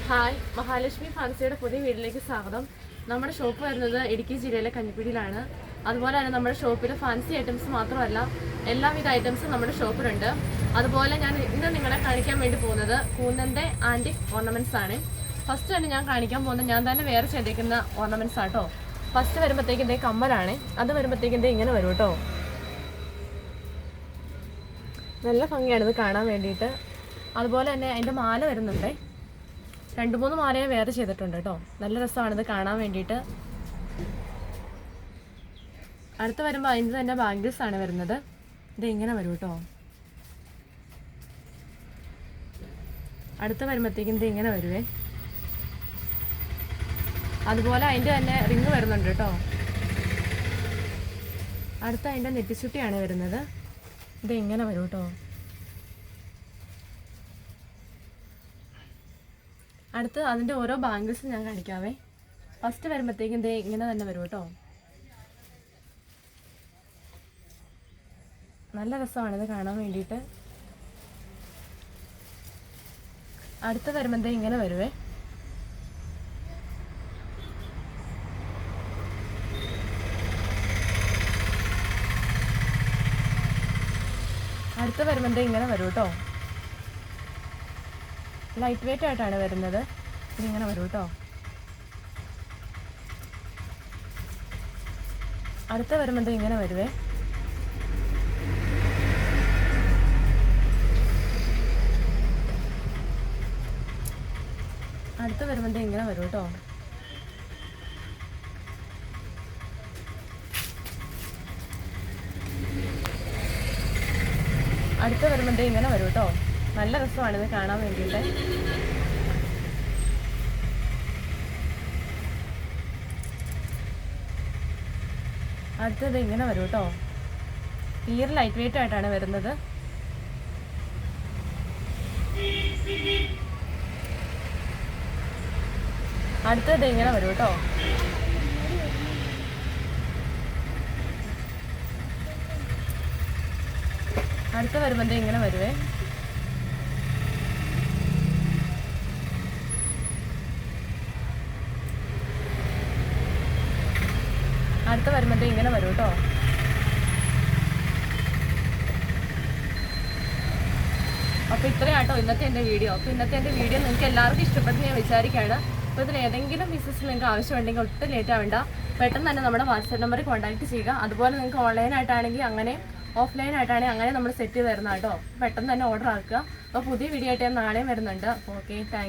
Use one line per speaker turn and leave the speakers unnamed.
Hi, Mahalakshmi ഫാൻസിയുടെ പുതിയ വീട്ടിലേക്ക് സ്വാഗതം. നമ്മുടെ ഷോപ്പ് വരുന്നത് ഇടുക്കി ജില്ലയിലെ കഞ്ഞിക്കുഴിയിലാണ്. അതുപോലെ തന്നെ നമ്മുടെ ഷോപ്പിൽ ഫാൻസി ഐറ്റംസ് മാത്രമല്ല, എല്ലാവിധ ഐറ്റംസും നമ്മുടെ ഷോപ്പിലുണ്ട്. അതുപോലെ ഞാൻ ഇന്ന് നിങ്ങളെ കാണിക്കാൻ വേണ്ടി പോകുന്നത് കൂന്നൻ്റെ ആൻറ്റിക് ഓർണമെൻറ്റ്സ് ആണ്. ഫസ്റ്റ് തന്നെ ഞാൻ കാണിക്കാൻ പോകുന്നത് ഞാൻ തന്നെ വേറെ ചെയ്തേക്കുന്ന ഓർണമെൻറ്റ്സ് ആട്ടോ. ഫസ്റ്റ് വരുമ്പോഴത്തേക്കും ഇതേ കമ്മലാണ്. അത് വരുമ്പോഴത്തേക്കും ഇതേ ഇങ്ങനെ വരും കേട്ടോ. നല്ല ഭംഗിയാണ് ഇത് കാണാൻ വേണ്ടിയിട്ട്. അതുപോലെ തന്നെ അതിൻ്റെ മാല വരുന്നുണ്ട്. 2-3 മാലയെ വേറെ ചെയ്തിട്ടുണ്ട് കേട്ടോ. നല്ല രസമാണിത് കാണാൻ വേണ്ടിയിട്ട്. അടുത്ത് വരുമ്പോൾ അതിൻ്റെ തന്നെ ബാംഗിൾസ് ആണ് വരുന്നത്. ഇത് ഇങ്ങനെ വരും കേട്ടോ. അടുത്ത് വരുമ്പോഴത്തേക്കും ഇത് ഇങ്ങനെ വരുവേ. അതുപോലെ അതിൻ്റെ തന്നെ റിങ് വരുന്നുണ്ട് കേട്ടോ. അടുത്ത അതിൻ്റെ നെറ്റിച്ചുട്ടിയാണ് വരുന്നത്. ഇത് ഇങ്ങനെ വരും കേട്ടോ. അടുത്ത് അതിൻ്റെ ഓരോ ബാംഗിൾസും ഞാൻ കാണിക്കാവേ. ഫസ്റ്റ് വരുമ്പോഴത്തേക്കും ഇതേ ഇങ്ങനെ തന്നെ വരും കേട്ടോ. നല്ല രസമാണിത് കാണാൻ വേണ്ടിയിട്ട്. അടുത്ത് വരുമ്പോഴത്തേ ഇങ്ങനെ വരുവേ. അടുത്ത് വരുമ്പോഴത്തേ ഇങ്ങനെ വരും കേട്ടോ. ലൈറ്റ് വെയിറ്റ് ആയിട്ടാണ് വരുന്നത്. ഇതിങ്ങനെ വരും കേട്ടോ. അടുത്ത വരുമ്പോൾ ഇങ്ങനെ വരുവേ. അടുത്ത വരുമ്പോൾ ഇങ്ങനെ വരും കേട്ടോ. അടുത്ത വരുമ്പോൾ ഇങ്ങനെ വരും കേട്ടോ. നല്ല രസമാണിത് കാണാൻ വേണ്ടിയിട്ട്. അടുത്തത് ഇങ്ങനെ വരും കേട്ടോ. തീരെ ലൈറ്റ് വെയിറ്റ് ആയിട്ടാണ് വരുന്നത്. അടുത്തത് ഇങ്ങനെ വരും കേട്ടോ. അടുത്ത വരുമ്പോൾ ഇങ്ങനെ വരുവേ. അടുത്ത വരുമ്പോൾ ഇങ്ങനെ വരും കേട്ടോ. അപ്പോൾ ഇത്രയാട്ടോ ഇന്നത്തെ എൻ്റെ വീഡിയോ. അപ്പോൾ ഇന്നത്തെ എൻ്റെ വീഡിയോ നിങ്ങൾക്ക് എല്ലാവർക്കും ഇഷ്ടപ്പെട്ടെന്ന് ഞാൻ വിചാരിക്കുകയാണ്. അപ്പോൾ ഇതിൽ ഏതെങ്കിലും പീസസ് നിങ്ങൾക്ക് ആവശ്യമുണ്ടെങ്കിൽ ഒട്ടും ലേറ്റ് ആവേണ്ട, പെട്ടെന്ന് തന്നെ നമ്മുടെ വാട്സാപ്പ് നമ്പറിൽ കോൺടാക്ട് ചെയ്യുക. അതുപോലെ നിങ്ങൾക്ക് ഓൺലൈനായിട്ടാണെങ്കിൽ അങ്ങനെ, ഓഫ്ലൈനായിട്ടാണെങ്കിൽ അങ്ങനെ നമ്മൾ സെറ്റ് ചെയ്ത് തരുന്ന കേട്ടോ. പെട്ടെന്ന് തന്നെ ഓർഡർ ആക്കുക. അപ്പോൾ പുതിയ വീഡിയോ ആയിട്ട് ഞാൻ നാളെയും വരുന്നുണ്ട്. അപ്പോൾ ഓക്കെ, താങ്ക് യു.